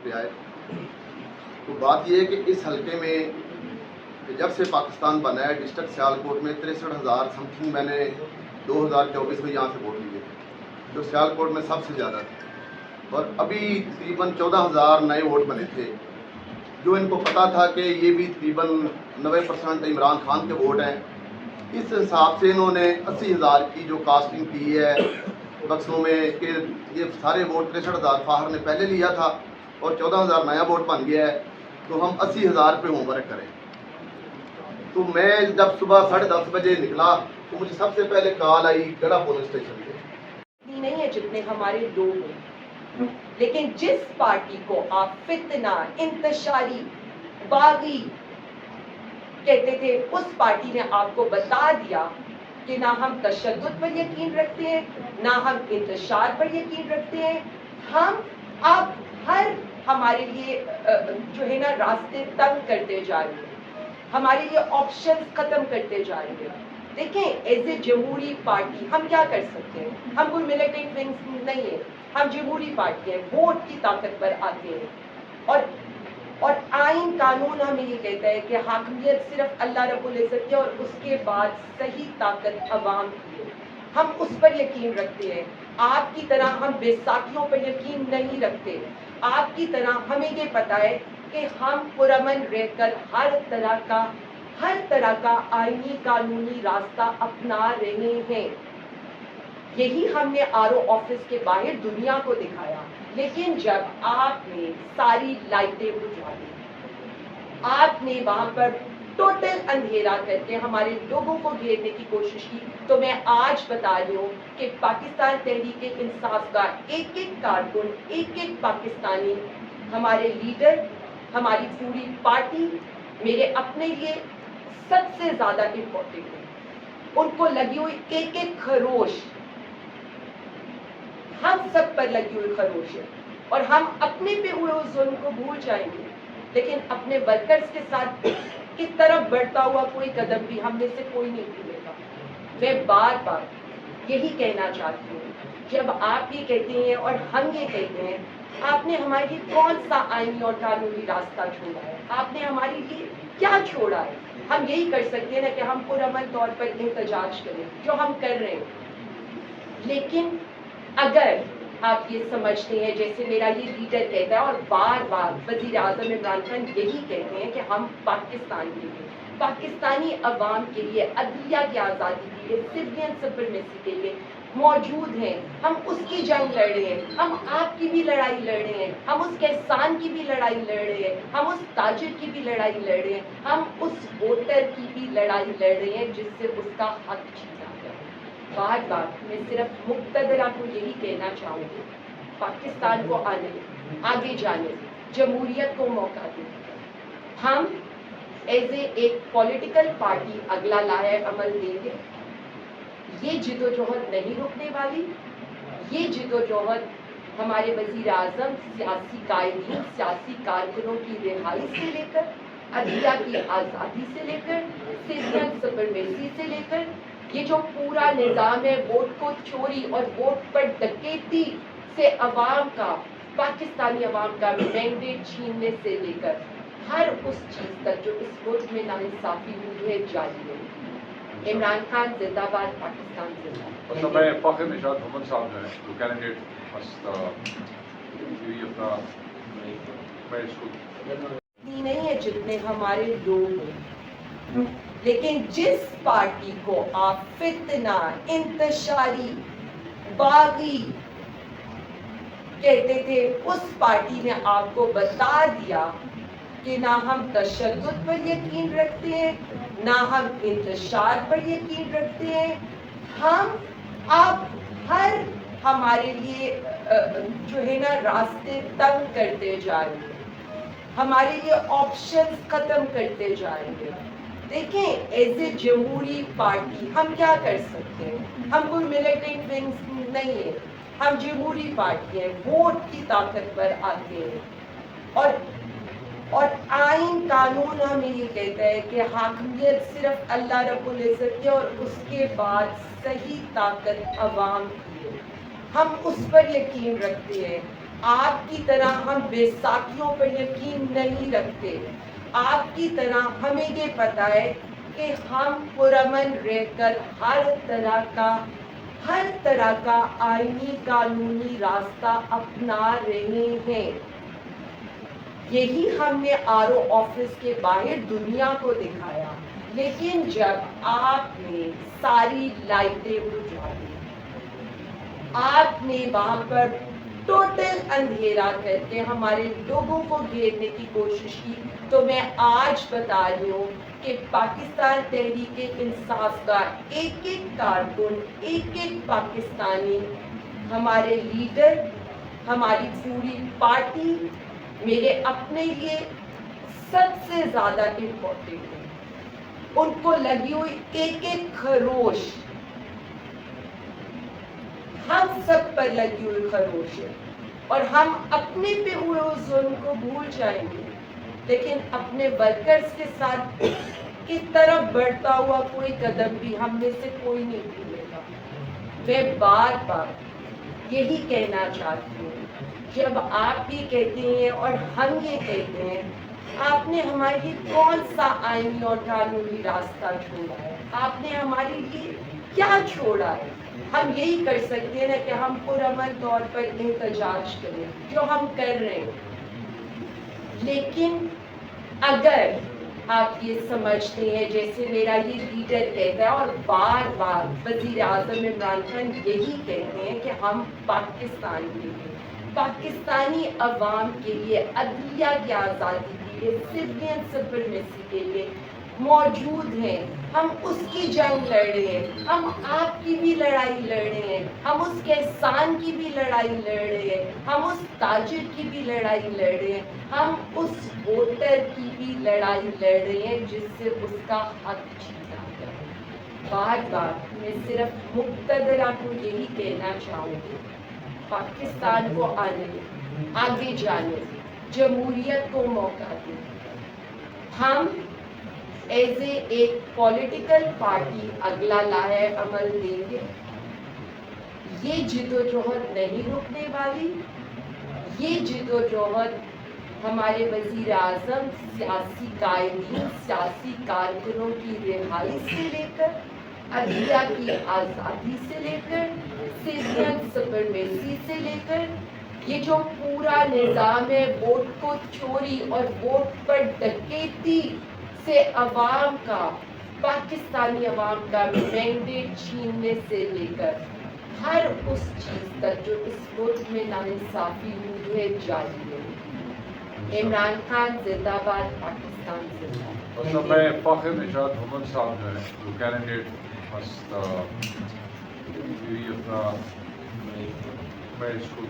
پہ آئے. تو بات یہ ہے کہ اس حلقے میں جب سے پاکستان بنا ہے ڈسٹرکٹ سیالکوٹ میں 63,000 سم تھنگ میں نے 2024 میں یہاں سے ووٹ لیے جو سیالکوٹ میں سب سے زیادہ تھے. اور ابھی تقریباً 14,000 نئے ووٹ بنے تھے جو ان کو پتا تھا کہ یہ بھی تقریباً 90% عمران خان کے ووٹ ہیں. اس حساب سے انہوں نے 80,000 کی جو کاسٹنگ کی ہے بکسوں میں کہ یہ سارے ووٹ 63,000 فاہر نے پہلے لیا تھا اور 14,000 نیا ووٹ بن گیا ہے تو ہم 80,000 پہ ہوم ورک کریں. تو میں جب صبح 10:30 بجے نکلا تو مجھے سب سے پہلے کال آئی گڑھا پولیس اسٹیشن سے. نہیں ہے جتنے ہمارے لوگ ہیں، لیکن جس پارٹی کو آپ فتنہ، انتشاری، باغی کہتے تھے اس پارٹی نے آپ کو بتا دیا کہ نہ ہم تشدد پر یقین رکھتے ہیں نہ ہم انتشار پر یقین رکھتے ہیں. ہم اب ہر ہمارے لیے جو ہے نا راستے تنگ کرتے جا رہے ہیں، ہمارے لیے آپشنز ختم کرتے جا رہے ہیں. دیکھیں ایز اے جمہوری پارٹی ہم کیا کر سکتے ہیں؟ ہم کوئی ملیٹنٹ ونگز نہیں ہیں، ہم جمہوری پارٹی ہیں، ووٹ کی طاقت پر آتے ہیں. اور آئین قانون ہمیں یہ کہتا ہے کہ حاکمیت صرف اللہ رب العزت کی اور اس کے بعد صحیح طاقت عوام کی ہے. ہم اس پر یقین رکھتے ہیں. آپ کی طرح ہم بیساکھیوں پر یقین نہیں رکھتے. آپ کی طرح ہمیں یہ پتا ہے کہ ہم پرامن رہ کر ہر طرح کا آئینی قانونی راستہ اپنا رہے ہیں. یہی ہم نے RO آفس کے باہر دنیا کو دکھایا. لیکن جب آپ نے ساری لائٹیں بجھا دی، آپ نے وہاں پر ٹوٹل اندھیرا کر کے ہمارے لوگوں کو گھیرنے کی کوشش کی، تو میں آج بتا رہی ہوں کہ پاکستان تحریک انصاف کا ایک ایک کارکن، ایک ایک پاکستانی، ہمارے لیڈر، ہماری پوری پارٹی میرے اپنے لیے سب سے زیادہ امپورٹنٹ ہے. ان کو لگی ہوئی ایک ایک خروش ہم سب پر لگی ہوئی خروش ہے. اور ہم اپنے پہ ہوئے اس ظلم کو بھول جائیں گے لیکن اپنے ورکرز کے ساتھ اس طرف بڑھتا ہوا کوئی قدم بھی ہم میں سے کوئی نہیں بھولے گا. میں بار بار یہی کہنا چاہتی ہوں، جب آپ یہ کہتے ہیں اور ہم یہ کہتے ہیں، آپ نے ہمارے لیے کون سا آئینی اور قانونی راستہ چھوڑا ہے؟ آپ نے ہمارے لیے کیا چھوڑا ہے؟ ہم یہی کر سکتے ہیں نا کہ ہم پرامن طور پر احتجاج کریں جو ہم کر رہے ہیں. لیکن اگر آپ یہ سمجھتے ہیں جیسے میرا یہ لیڈر کہتا ہے اور بار بار وزیر اعظم عمران خان یہی کہتے ہیں کہ ہم پاکستان کے لیے، پاکستانی عوام کے لیے، عدلیہ کی آزادی کے لیے، سویلین سپریمیسی کے لیے موجود ہیں، ہم اس کی جنگ لڑ رہے ہیں، ہم آپ کی بھی لڑائی لڑ رہے ہیں، ہم اس کسان کی بھی لڑائی لڑ رہے ہیں، ہم اس تاجر کی بھی لڑائی لڑ رہے ہیں، ہم اس ووٹر کی بھی لڑائی لڑ رہے ہیں جس سے اس کا حق چھینا گیا. بار بار میں صرف مقتدرہ کو یہی کہنا چاہوں گی، پاکستان کو آگے جانے، جمہوریت کو موقع دیں. ہم ایز اے ایک پولیٹیکل پارٹی اگلا لائحہ عمل دیں گے. یہ جد و جہد نہیں رکنے والی. یہ جد و جہد ہمارے وزیر اعظم، سیاسی قائدین، سیاسی کارکنوں کی رہائی سے لے کر، عدلیہ کی آزادی سے لے کر، سویلین سپریمیسی سے لے کر، یہ جو پورا نظام ہے ووٹ کو چوری اور ووٹ پر ڈکیتی سے عوام کا، پاکستانی عوام کا مینڈیٹ چھیننے سے لے کر ہر اس چیز تک جو اس ملک میں ناانصافی ہوئی ہے جاری ہے. عمران خان زندہ باد، پاکستان زندہ باد. میں فاخر نژاد محمد صاحب جو ہیں جو کینڈیڈیٹ اپنا میں اس کو نہیں ہے جتنے ہمارے لوگ ہیں، لیکن جس پارٹی کو آپ فتنہ، انتشاری، باغی کہتے تھے اس پارٹی نے آپ کو بتا دیا کہ نہ ہم تشدد پر یقین رکھتے ہیں نہ ہم انتشار پر یقین رکھتے ہیں. ہم اب ہر ہمارے لیے جو ہے نا راستے تنگ کرتے جا رہے ہیں، ہمارے لیے آپشنز ختم کرتے جا رہے ہیں. دیکھیں ایز اے جمہوری پارٹی ہم کیا کر سکتے ہیں؟ ہم کوئی ملیٹنٹ ونگز نہیں ہیں، ہم جمہوری پارٹی ہیں، ووٹ کی طاقت پر آتے ہیں. اور آئین قانون ہمیں یہ کہتا ہے کہ حاکمیت صرف اللہ رب العزت کی اور اس کے بعد صحیح طاقت عوام کی ہے. ہم اس پر یقین رکھتے ہیں. آپ کی طرح ہم بیساکھیوں پر یقین نہیں رکھتے. آپ کی طرح ہمیں یہ پتا ہے کہ ہم پرامن رہ کر ہر طرح کا آئینی قانونی راستہ اپنا رہے ہیں. یہی ہم نے RO آفس کے باہر دنیا کو دکھایا. لیکن جب آپ نے ساری لائٹیں بجھا دی, آپ نے وہاں پر ٹوٹل اندھیرا کر کے ہمارے لوگوں کو گھیرنے کی کوشش کی, تو میں آج بتا رہی ہوں کہ پاکستان تحریک انصاف کا ایک ایک کارکن, ایک ایک پاکستانی, ہمارے لیڈر, ہماری پوری پارٹی میرے اپنے لیے سب سے زیادہ امپورٹنٹ ہے. ان کو لگی ہوئی ایک ایک خروش ہم سب پر لگی ہوئی خروش ہے, اور ہم اپنے پہ ہوئے اس ظلم کو بھول جائیں گے, لیکن اپنے ورکرز کے ساتھ کس طرح بڑھتا ہوا کوئی قدم بھی ہم میں سے کوئی نہیں بھولے گا. میں بار بار یہی کہنا چاہتی ہوں, جب آپ بھی کہتے ہیں اور ہم یہ کہتے ہیں, آپ نے ہمارے لیے کون سا آئینی اور قانونی راستہ چھوڑا ہے؟ آپ نے ہمارے لیے کیا چھوڑا ہے؟ ہم یہی کر سکتے ہیں نا کہ ہم پرامن طور پر احتجاج کریں, جو ہم کر رہے ہیں. لیکن اگر آپ یہ سمجھتے ہیں, جیسے میرا یہ لیڈر کہتا ہے اور بار بار وزیر اعظم عمران خان یہی کہتے ہیں کہ ہم پاکستان کے لیے, پاکستانی عوام کے لیے, عدلیہ کی آزادی کے لیے, سویلین سپریمیسی کے لیے موجود ہیں. ہم اس کی جنگ لڑ رہے ہیں, ہم آپ کی بھی لڑائی لڑ رہے ہیں, ہم اس کسان کی بھی لڑائی لڑ رہے ہیں, ہم اس تاجر کی بھی لڑائی لڑ رہے ہیں, ہم اس ووٹر کی بھی لڑائی لڑ رہے ہیں جس سے اس کا حق چھینا گیا. بار بار میں صرف مقتدرہ کو یہی کہنا چاہوں گی, پاکستان کو آگے جانے, جمہوریت کو موقع دیں. ہم ایز ایک پولیٹیکل پارٹی اگلا لاہے عمل دیں گے. یہ جدوجہد نہیں رکنے والی. یہ جدوجہد ہمارے وزیر اعظم, سیاسی قائدین, سیاسی کارکنوں کی رہائی سے لے کر, عدلیہ کی آزادی سے لے کر, سویلین سپریمیسی سے لے کر, یہ جو پورا نظام ہے ووٹ کو چوری اور ووٹ پر ڈکیتی سے عوام کا, پاکستانی عوام کا مینڈیٹ چھیننے سے لے کر ہر اس چیز تک جو اس ملک میں ناانصافی ہوئی ہے جاری ہے. عمران خان زندہ باد, پاکستان زندہ باد. اصل میں فخر نشاد محمد صاحب جو ہیں, جو کینڈیڈیٹ مست اپنا میں اس کو